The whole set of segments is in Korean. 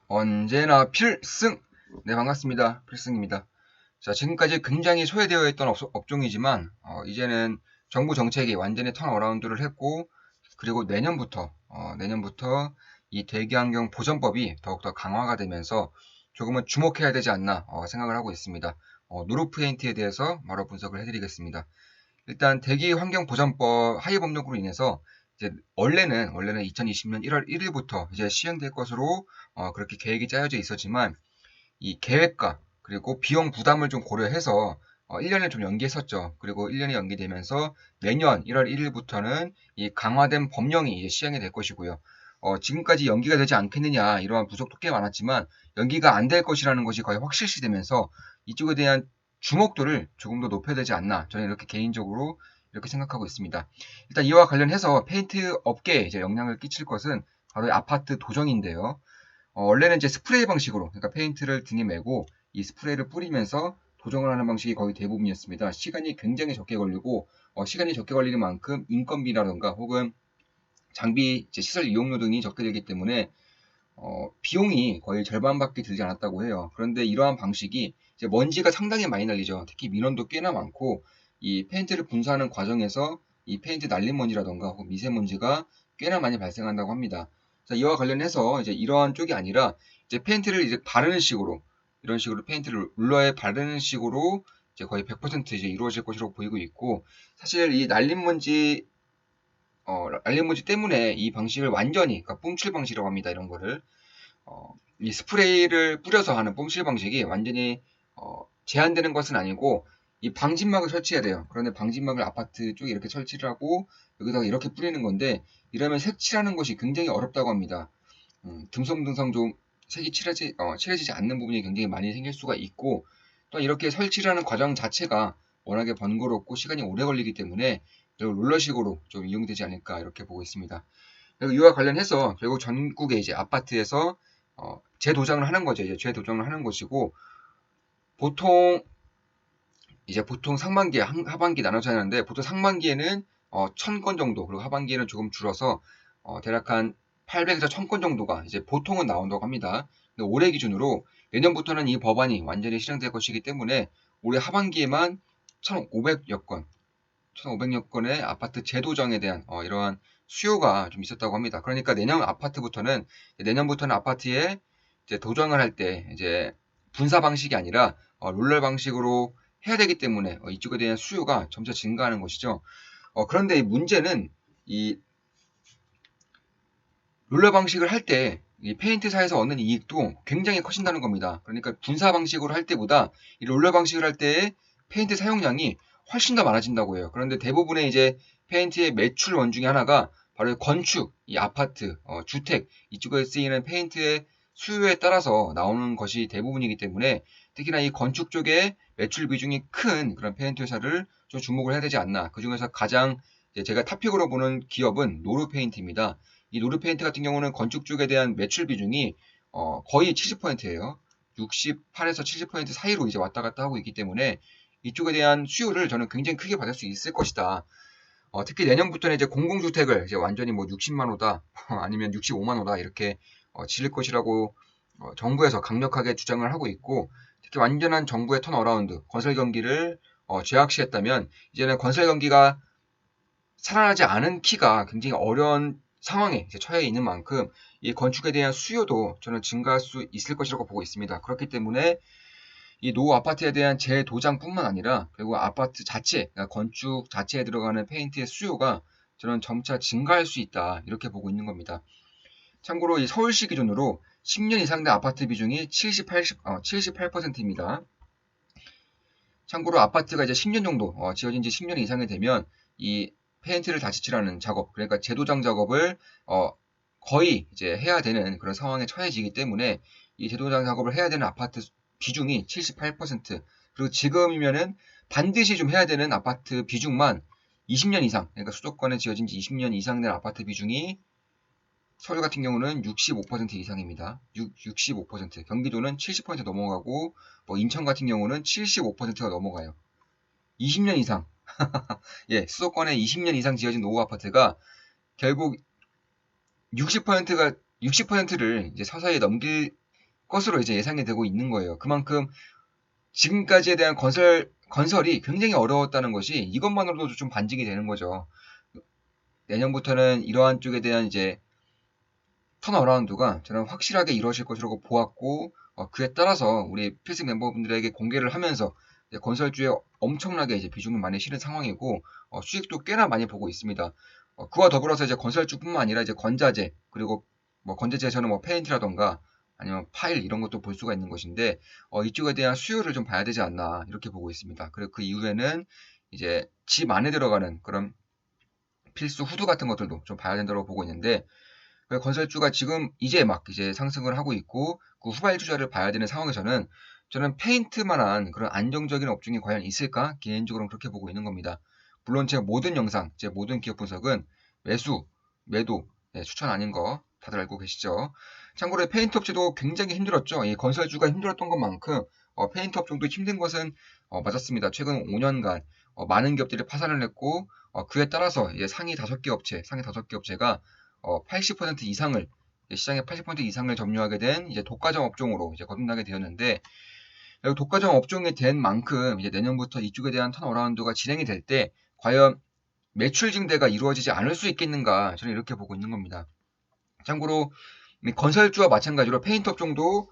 언제나 필승! 네, 반갑습니다. 필승입니다. 자, 지금까지 굉장히 소외되어 있던 업종이지만, 이제는 정부 정책이 완전히 턴어라운드를 했고, 그리고 내년부터 이 대기환경 보전법이 더욱더 강화가 되면서 조금은 주목해야 되지 않나 생각을 하고 있습니다. 누르프레인트에 대해서 바로 분석을 해드리겠습니다. 일단 대기환경보전법 하위 법령으로 인해서 이제 원래는 2020년 1월 1일부터 이제 시행될 것으로 그렇게 계획이 짜여져 있었지만 이 계획과 그리고 비용 부담을 좀 고려해서 1년을 좀 연기했었죠. 그리고 1년이 연기되면서 내년 1월 1일부터는 이 강화된 법령이 이제 시행이 될 것이고요. 지금까지 연기가 되지 않겠느냐 이러한 부족도 꽤 많았지만 연기가 안 될 것이라는 것이 거의 확실시되면서 이쪽에 대한 주목도를 조금 더 높여야 되지 않나 저는 이렇게 개인적으로 이렇게 생각하고 있습니다. 일단 이와 관련해서 페인트 업계에 이제 영향을 끼칠 것은 바로 아파트 도정인데요. 원래는 이제 스프레이 방식으로, 그러니까 페인트를 등에 메고 이 스프레이를 뿌리면서 도정을 하는 방식이 거의 대부분이었습니다. 시간이 굉장히 적게 걸리고, 시간이 적게 걸리는 만큼 인건비라던가 혹은 장비, 시설 이용료 등이 적게 들기 때문에 비용이 거의 절반밖에 들지 않았다고 해요. 그런데 이러한 방식이 이제 먼지가 상당히 많이 날리죠. 특히 민원도 꽤나 많고 이 페인트를 분사하는 과정에서 이 페인트 날린 먼지라던가 혹은 미세먼지가 꽤나 많이 발생한다고 합니다. 자, 이와 관련해서 이제 이러한 쪽이 아니라 이제 페인트를 이제 바르는 식으로 이런 식으로 페인트를 룰러에 바르는 식으로 이제 거의 100% 이제 이루어질 것으로 보이고 있고 사실 이 날린 먼지 때문에 이 방식을 완전히 그러니까 뿜칠 방식이라고 합니다. 이런 거를 이 스프레이를 뿌려서 하는 뽐실 방식이 완전히 제한되는 것은 아니고 이 방진막을 설치해야 돼요. 그런데 방진막을 아파트 쪽에 이렇게 설치를 하고 여기다가 이렇게 뿌리는 건데 이러면 색칠하는 것이 굉장히 어렵다고 합니다. 듬성듬성 좀 색이 칠해지지 않는 부분이 굉장히 많이 생길 수가 있고 또 이렇게 설치를 하는 과정 자체가 워낙에 번거롭고 시간이 오래 걸리기 때문에 결국 롤러식으로 좀 이용되지 않을까 이렇게 보고 있습니다. 그리고 이와 관련해서 결국 전국의 이제 아파트에서 재도장을 하는 거죠. 이제 재도장을 하는 것이고 보통 보통 상반기, 하반기 나눠져 하는데 보통 상반기에는 1000건 정도 그리고 하반기에는 조금 줄어서 대략 한 800에서 1000건 정도가 이제 보통은 나온다고 합니다. 근데 올해 기준으로 내년부터는 이 법안이 완전히 실행될 것이기 때문에 올해 하반기에만 1500여 건 1,500여 건의 아파트 재도정에 대한 이러한 수요가 좀 있었다고 합니다. 그러니까 내년부터는 아파트에 이제 도정을 할 때 이제 분사 방식이 아니라 롤러 방식으로 해야 되기 때문에 이쪽에 대한 수요가 점차 증가하는 것이죠. 그런데 이 문제는 이 롤러 방식을 할 때 이 페인트사에서 얻는 이익도 굉장히 커진다는 겁니다. 그러니까 분사 방식으로 할 때보다 이 롤러 방식을 할 때의 페인트 사용량이 훨씬 더 많아진다고 해요. 그런데 대부분의 이제 페인트의 매출 원 중에 하나가 바로 건축, 이 아파트, 주택 이쪽에 쓰이는 페인트의 수요에 따라서 나오는 것이 대부분이기 때문에 특히나 이 건축 쪽에 매출 비중이 큰 그런 페인트 회사를 좀 주목을 해야 되지 않나. 그 중에서 가장 제가 탑픽으로 보는 기업은 노르페인트입니다. 이 노르페인트 같은 경우는 건축 쪽에 대한 매출 비중이 거의 70%예요. 68에서 70% 사이로 이제 왔다 갔다 하고 있기 때문에 이쪽에 대한 수요를 저는 굉장히 크게 받을 수 있을 것이다. 특히 내년부터는 이제 공공주택을 이제 완전히 뭐 60만 호다 아니면 65만 호다 이렇게 지을 것이라고 정부에서 강력하게 주장을 하고 있고 특히 완전한 정부의 턴어라운드 건설 경기를 죄악시했다면 이제는 건설 경기가 살아나지 않은 키가 굉장히 어려운 상황에 처해 있는 만큼 이 건축에 대한 수요도 저는 증가할 수 있을 것이라고 보고 있습니다. 그렇기 때문에 이 노후 아파트에 대한 재도장뿐만 아니라 결국 아파트 자체, 그러니까 건축 자체에 들어가는 페인트의 수요가 저는 점차 증가할 수 있다 이렇게 보고 있는 겁니다. 참고로 이 서울시 기준으로 10년 이상 된 아파트 비중이 78%입니다. 참고로 아파트가 이제 10년 정도 지어진 지 10년 이상이 되면 이 페인트를 다시 칠하는 작업, 그러니까 재도장 작업을 거의 이제 해야 되는 그런 상황에 처해지기 때문에 이 재도장 작업을 해야 되는 아파트 비중이 78%, 그리고 지금이면은 반드시 좀 해야 되는 아파트 비중만 20년 이상, 그러니까 수도권에 지어진 지 20년 이상 된 아파트 비중이 서울 같은 경우는 65% 이상입니다. 65%. 경기도는 70% 넘어가고 뭐 인천 같은 경우는 75%가 넘어가요. 20년 이상. 예, 수도권에 20년 이상 지어진 노후 아파트가 결국 60%를 이제 서서히 넘길 것으로 이제 예상이 되고 있는 거예요. 그만큼 지금까지에 대한 건설이 굉장히 어려웠다는 것이 이것만으로도 좀 반증이 되는 거죠. 내년부터는 이러한 쪽에 대한 이제 턴어라운드가 저는 확실하게 이루어질 것이라고 보았고, 그에 따라서 우리 필승 멤버분들에게 공개를 하면서 이제 건설주에 엄청나게 이제 비중을 많이 실은 상황이고, 수익도 꽤나 많이 보고 있습니다. 그와 더불어서 이제 건설주뿐만 아니라 이제 건자재, 그리고 뭐 건자재에서는 뭐 페인트라던가 아니면 파일 이런 것도 볼 수가 있는 것인데, 이쪽에 대한 수요를 좀 봐야 되지 않나 이렇게 보고 있습니다. 그리고 그 이후에는 이제 집 안에 들어가는 그런 필수 후드 같은 것들도 좀 봐야 된다고 보고 있는데, 건설주가 지금 이제 막 이제 상승을 하고 있고 그 후발주자를 봐야 되는 상황에서는 저는 페인트만한 그런 안정적인 업종이 과연 있을까? 개인적으로는 그렇게 보고 있는 겁니다. 물론 제 모든 영상, 제 모든 기업 분석은 매수, 매도, 추천 아닌 거 다들 알고 계시죠? 참고로 페인트 업체도 굉장히 힘들었죠. 이 건설주가 힘들었던 것만큼 페인트 업종도 힘든 것은 맞았습니다. 최근 5년간 많은 기업들이 파산을 했고 그에 따라서 이제 상위 5개 업체가 80% 이상을 시장의 80% 이상을 점유하게 된 이제 독과점 업종으로 이제 거듭나게 되었는데, 독과점 업종이 된 만큼 이제 내년부터 이쪽에 대한 턴어라운드가 진행이 될 때 과연 매출 증대가 이루어지지 않을 수 있겠는가, 저는 이렇게 보고 있는 겁니다. 참고로 건설주와 마찬가지로 페인트 업종도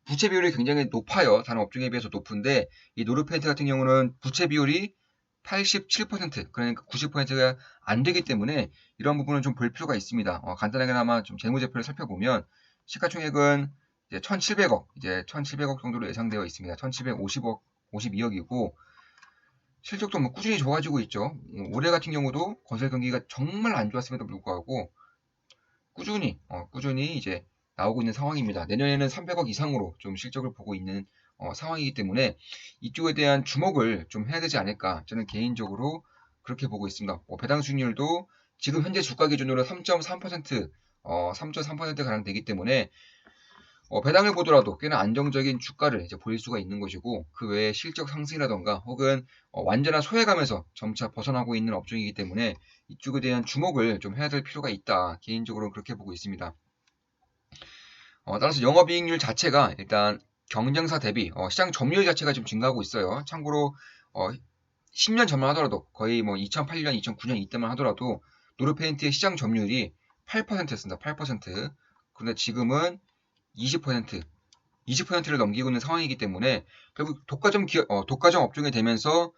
부채 비율이 굉장히 높아요. 다른 업종에 비해서 높은데 이 노르페인트 같은 경우는 부채 비율이 87%, 그러니까 90%가 안 되기 때문에 이런 부분은 좀 볼 필요가 있습니다. 간단하게나마 좀 재무제표를 살펴보면 시가총액은 이제 1,700억 정도로 예상되어 있습니다. 1,750억, 52억이고 실적도 뭐 꾸준히 좋아지고 있죠. 올해 같은 경우도 건설 경기가 정말 안 좋았음에도 불구하고 꾸준히 이제 나오고 있는 상황입니다. 내년에는 300억 이상으로 좀 실적을 보고 있는 상황이기 때문에 이쪽에 대한 주목을 좀 해야 되지 않을까, 저는 개인적으로 그렇게 보고 있습니다. 배당 수익률도 지금 현재 주가 기준으로 3.3%, 3.3% 가량 되기 때문에 배당을 보더라도 꽤나 안정적인 주가를 이제 보일 수가 있는 것이고, 그 외에 실적 상승이라던가 혹은 완전한 소외감에서 점차 벗어나고 있는 업종이기 때문에 이쪽에 대한 주목을 좀 해야 될 필요가 있다. 개인적으로 그렇게 보고 있습니다. 따라서 영업이익률 자체가 일단 경쟁사 대비 시장 점유율 자체가 좀 증가하고 있어요. 참고로 10년 전만 하더라도 거의 뭐 2008년, 2009년 이때만 하더라도 노르페인트의 시장 점유율이 8%였습니다. 8%. 근데 지금은 20%를 넘기고 있는 상황이기 때문에 결국 독과점 업종이 되면서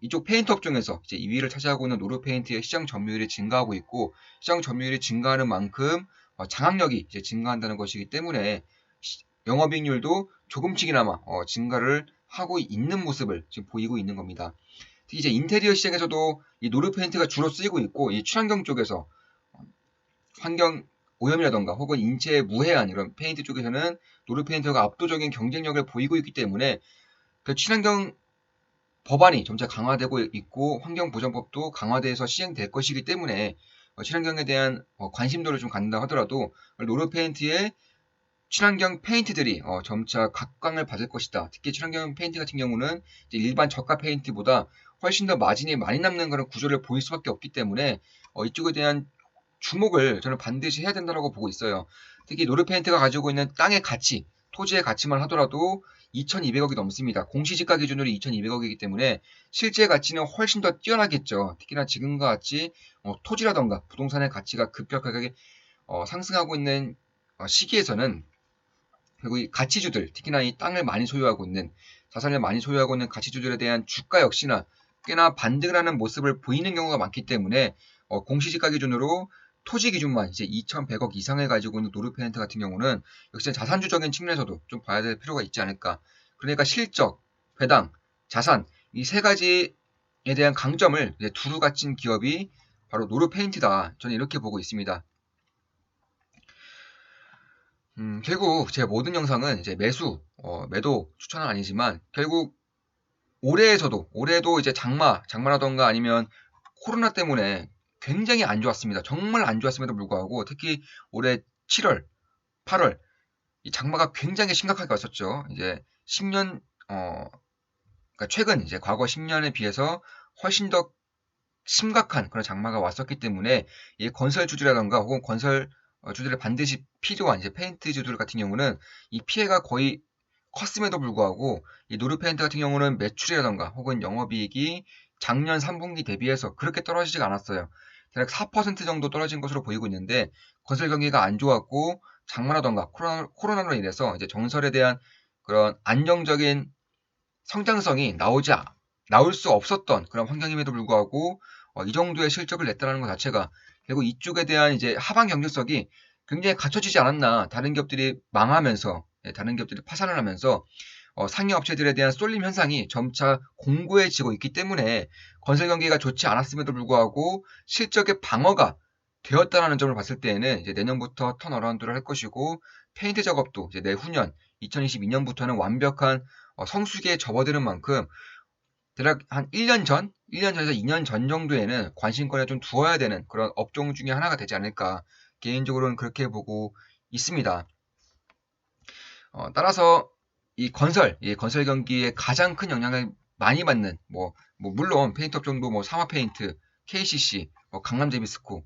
이쪽 페인트 업종에서 이제 2위를 차지하고 있는 노르페인트의 시장 점유율이 증가하고 있고, 시장 점유율이 증가하는 만큼 장악력이 이제 증가한다는 것이기 때문에 영업이익률도 조금씩이나마 증가를 하고 있는 모습을 지금 보이고 있는 겁니다. 특히 이제 인테리어 시장에서도 이 노르페인트가 주로 쓰이고 있고, 이 친환경 쪽에서 환경 오염이라던가 혹은 인체에 무해한 이런 페인트 쪽에서는 노르페인트가 압도적인 경쟁력을 보이고 있기 때문에 그 친환경 법안이 점차 강화되고 있고 환경보전법도 강화돼서 시행될 것이기 때문에 친환경에 대한 관심도를 좀 갖는다 하더라도 노르페인트의 친환경 페인트들이 점차 각광을 받을 것이다. 특히 친환경 페인트 같은 경우는 이제 일반 저가 페인트보다 훨씬 더 마진이 많이 남는 그런 구조를 보일 수밖에 없기 때문에 이쪽에 대한 주목을 저는 반드시 해야 된다고 보고 있어요. 특히 노르페인트가 가지고 있는 땅의 가치, 토지의 가치만 하더라도 2,200억이 넘습니다. 공시지가 기준으로 2,200억이기 때문에 실제 가치는 훨씬 더 뛰어나겠죠. 특히나 지금과 같이 토지라던가 부동산의 가치가 급격하게 상승하고 있는 시기에서는 그리고 이 가치주들, 특히나 이 땅을 많이 소유하고 있는, 자산을 많이 소유하고 있는 가치주들에 대한 주가 역시나 꽤나 반등을 하는 모습을 보이는 경우가 많기 때문에 공시지가 기준으로 토지 기준만 이제 2,100억 이상을 가지고 있는 노르페인트 같은 경우는 역시 자산주적인 측면에서도 좀 봐야 될 필요가 있지 않을까. 그러니까 실적, 배당, 자산 이 세 가지에 대한 강점을 이제 두루 갖춘 기업이 바로 노르페인트다. 저는 이렇게 보고 있습니다. 결국 제 모든 영상은 이제 매도 추천은 아니지만 결국 올해도 이제 장마라던가 아니면 코로나 때문에 굉장히 안 좋았습니다. 정말 안 좋았음에도 불구하고 특히 올해 7월, 8월 이 장마가 굉장히 심각하게 왔었죠. 이제 10년 그러니까 최근 이제 과거 10년에 비해서 훨씬 더 심각한 그런 장마가 왔었기 때문에 이 건설주주라던가 혹은 건설 주들이 반드시 필요한 이제 페인트 주들 같은 경우는 이 피해가 거의 컸음에도 불구하고 이 노르페인트 같은 경우는 매출이라던가 혹은 영업이익이 작년 3분기 대비해서 그렇게 떨어지지가 않았어요. 대략 4% 정도 떨어진 것으로 보이고 있는데 건설 경기가 안 좋았고 장마라던가 코로나로 인해서 이제 정설에 대한 그런 안정적인 성장성이 나올 수 없었던 그런 환경임에도 불구하고 이 정도의 실적을 냈다는 것 자체가 결국 이쪽에 대한 이제 하방 경쟁력이 굉장히 갖춰지지 않았나. 다른 기업들이 망하면서 다른 기업들이 파산을 하면서 상위 업체들에 대한 쏠림 현상이 점차 공고해지고 있기 때문에 건설 경기가 좋지 않았음에도 불구하고 실적의 방어가 되었다는 점을 봤을 때에는 이제 내년부터 턴어라운드를 할 것이고 페인트 작업도 이제 내후년 2022년부터는 완벽한 성수기에 접어드는 만큼 대략 한 1년 전, 1년 전에서 2년 전 정도에는 관심권에 좀 두어야 되는 그런 업종 중에 하나가 되지 않을까. 개인적으로는 그렇게 보고 있습니다. 따라서 이 건설 경기에 가장 큰 영향을 많이 받는, 물론 페인트 업종도 삼화 페인트, KCC, 강남 제비스코,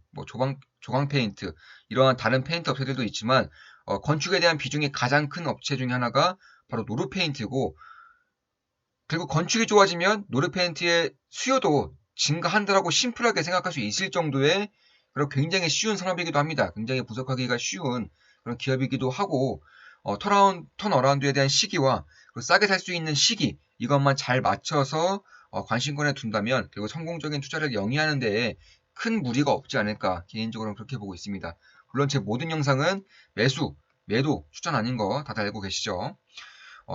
조광 페인트, 이러한 다른 페인트 업체들도 있지만, 건축에 대한 비중이 가장 큰 업체 중에 하나가 바로 노르 페인트고, 그리고 건축이 좋아지면 노르페인트의 수요도 증가한다라고 심플하게 생각할 수 있을 정도의 그런 굉장히 쉬운 산업이기도 합니다. 굉장히 분석하기가 쉬운 그런 기업이기도 하고 턴어라운드에 대한 시기와 싸게 살 수 있는 시기 이것만 잘 맞춰서 관심권에 둔다면 그리고 성공적인 투자를 영위하는 데에 큰 무리가 없지 않을까 개인적으로는 그렇게 보고 있습니다. 물론 제 모든 영상은 매도 추천 아닌 거 다들 알고 계시죠?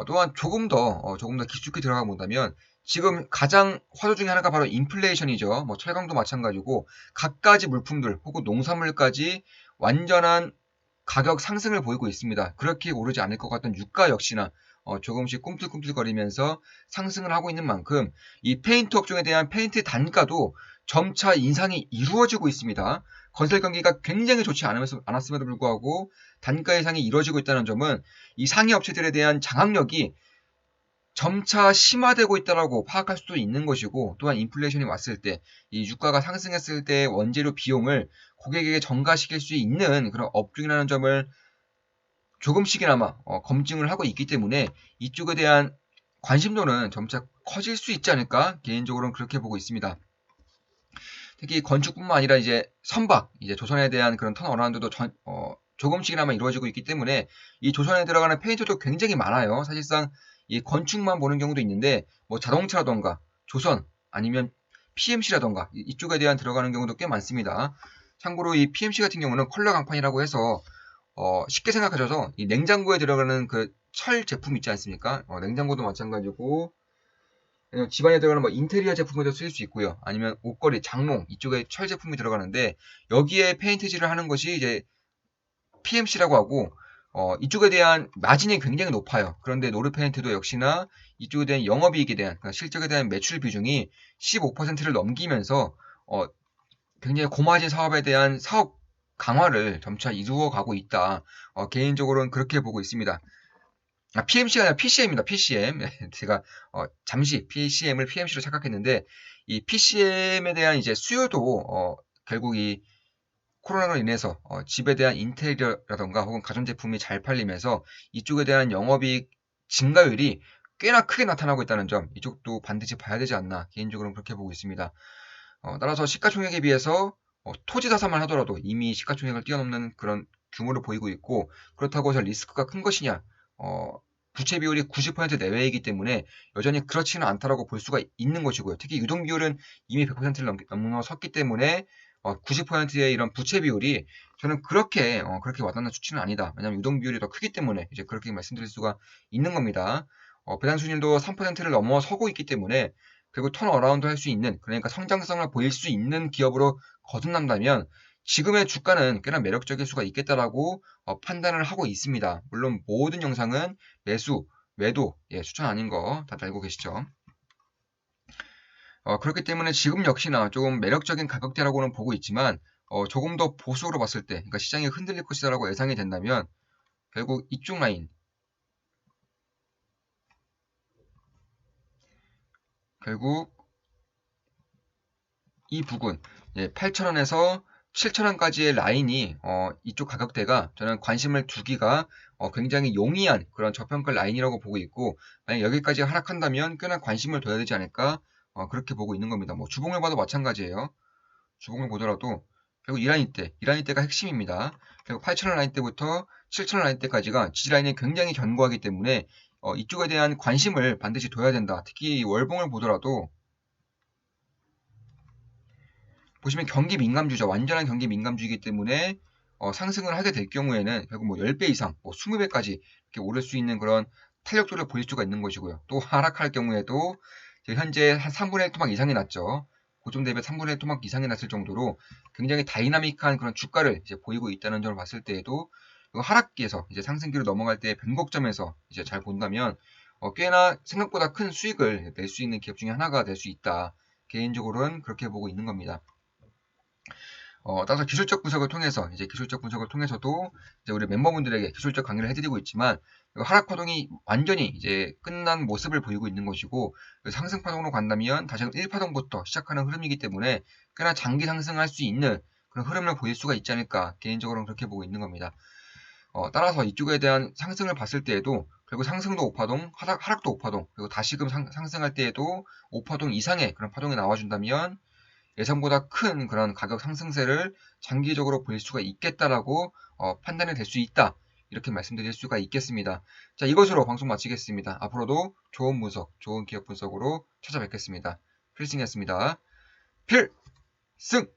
또한 조금 더 깊숙이 들어가 본다면 지금 가장 화두 중에 하나가 바로 인플레이션이죠. 철강도 마찬가지고 갖가지 물품들 혹은 농산물까지 완전한 가격 상승을 보이고 있습니다. 그렇게 오르지 않을 것 같던 유가 역시나 조금씩 꿈틀꿈틀거리면서 상승을 하고 있는 만큼 이 페인트 업종에 대한 페인트 단가도 점차 인상이 이루어지고 있습니다. 건설 경기가 굉장히 좋지 않았음에도 불구하고 단가 인상이 이루어지고 있다는 점은 이 상위 업체들에 대한 장악력이 점차 심화되고 있다고 파악할 수도 있는 것이고 또한 인플레이션이 왔을 때 이 유가가 상승했을 때 원재료 비용을 고객에게 전가시킬 수 있는 그런 업종이라는 점을 조금씩이나마 검증을 하고 있기 때문에 이쪽에 대한 관심도는 점차 커질 수 있지 않을까 개인적으로는 그렇게 보고 있습니다. 특히 건축뿐만 아니라 이제 선박, 이제 조선에 대한 그런 턴어라운드도 조금씩이나마 이루어지고 있기 때문에 이 조선에 들어가는 페인트도 굉장히 많아요. 사실상 이 건축만 보는 경우도 있는데 자동차라던가 조선 아니면 PMC라던가 이쪽에 대한 들어가는 경우도 꽤 많습니다. 참고로 이 PMC 같은 경우는 컬러 강판이라고 해서 쉽게 생각하셔서 이 냉장고에 들어가는 그 철 제품 있지 않습니까? 냉장고도 마찬가지고 집안에 들어가는 인테리어 제품에도 쓰일 수 있고요. 아니면 옷걸이, 장롱 이쪽에 철 제품이 들어가는데 여기에 페인트질을 하는 것이 이제 PMC라고 하고 이쪽에 대한 마진이 굉장히 높아요. 그런데 노르페인트도 역시나 이쪽에 대한 영업이익에 대한 그러니까 실적에 대한 매출 비중이 15%를 넘기면서 굉장히 고마진 사업에 대한 사업 강화를 점차 이루어가고 있다. 개인적으로는 그렇게 보고 있습니다. PMC가 아니라 PCM입니다. PCM. 제가 잠시 PCM을 PMC로 착각했는데 이 PCM에 대한 이제 수요도 결국 이 코로나로 인해서 집에 대한 인테리어라던가 혹은 가전제품이 잘 팔리면서 이쪽에 대한 영업이익 증가율이 꽤나 크게 나타나고 있다는 점 이쪽도 반드시 봐야 되지 않나 개인적으로는 그렇게 보고 있습니다. 따라서 시가총액에 비해서 토지 자산만 하더라도 이미 시가총액을 뛰어넘는 그런 규모를 보이고 있고 그렇다고 해서 리스크가 큰 것이냐 부채 비율이 90% 내외이기 때문에 여전히 그렇지는 않다라고 볼 수가 있는 것이고요. 특히 유동 비율은 이미 100%를 넘어섰기 때문에 90%의 이런 부채 비율이 저는 그렇게 와닿는 수치는 아니다. 왜냐하면 유동 비율이 더 크기 때문에 이제 그렇게 말씀드릴 수가 있는 겁니다. 배당 수익률도 3%를 넘어서고 있기 때문에 그리고 턴어라운드 할 수 있는 그러니까 성장성을 보일 수 있는 기업으로 거듭난다면 지금의 주가는 꽤나 매력적일 수가 있겠다라고 판단을 하고 있습니다. 물론 모든 영상은 매도 추천 아닌 거 다들 알고 계시죠? 그렇기 때문에 지금 역시나 조금 매력적인 가격대라고는 보고 있지만 조금 더 보수적으로 봤을 때 그러니까 시장이 흔들릴 것이다라고 예상이 된다면 결국 이쪽 라인 결국 이 부근 8,000원에서 7,000원까지의 라인이 이쪽 가격대가 저는 관심을 두기가 굉장히 용이한 그런 저평가 라인이라고 보고 있고, 만약 여기까지 하락한다면 꽤나 관심을 둬야 되지 않을까 그렇게 보고 있는 겁니다. 뭐 주봉을 봐도 마찬가지예요. 주봉을 보더라도 결국 이 라인대가 핵심입니다. 결국 8,000원 라인대부터 7,000원 라인대까지가 지지라인이 굉장히 견고하기 때문에 이쪽에 대한 관심을 반드시 둬야 된다. 특히 월봉을 보더라도 보시면 경기 민감주죠. 완전한 경기 민감주이기 때문에 상승을 하게 될 경우에는 결국 뭐 10배 이상, 뭐 20배까지 이렇게 오를 수 있는 그런 탄력도를 보일 수가 있는 것이고요. 또 하락할 경우에도 현재 한 3분의 1 토막 이상이 났죠. 고점 대비 3분의 1 토막 이상이 났을 정도로 굉장히 다이나믹한 그런 주가를 이제 보이고 있다는 점을 봤을 때에도 하락기에서 이제 상승기로 넘어갈 때 변곡점에서 이제 잘 본다면 꽤나 생각보다 큰 수익을 낼 수 있는 기업 중에 하나가 될 수 있다. 개인적으로는 그렇게 보고 있는 겁니다. 따라서 기술적 분석을 통해서도 이제 우리 멤버분들에게 기술적 강의를 해드리고 있지만, 하락 파동이 완전히 이제 끝난 모습을 보이고 있는 것이고, 상승 파동으로 간다면 다시금 1파동부터 시작하는 흐름이기 때문에 꽤나 장기 상승할 수 있는 그런 흐름을 보일 수가 있지 않을까, 개인적으로는 그렇게 보고 있는 겁니다. 따라서 이쪽에 대한 상승을 봤을 때에도 결국 상승도 5파동, 하락도 5파동, 그리고 다시금 상승할 때에도 5파동 이상의 그런 파동이 나와준다면 예상보다 큰 그런 가격 상승세를 장기적으로 볼 수가 있겠다라고 판단이 될 수 있다. 이렇게 말씀드릴 수가 있겠습니다. 자, 이것으로 방송 마치겠습니다. 앞으로도 좋은 분석, 좋은 기업 분석으로 찾아뵙겠습니다. 필승이었습니다. 필승!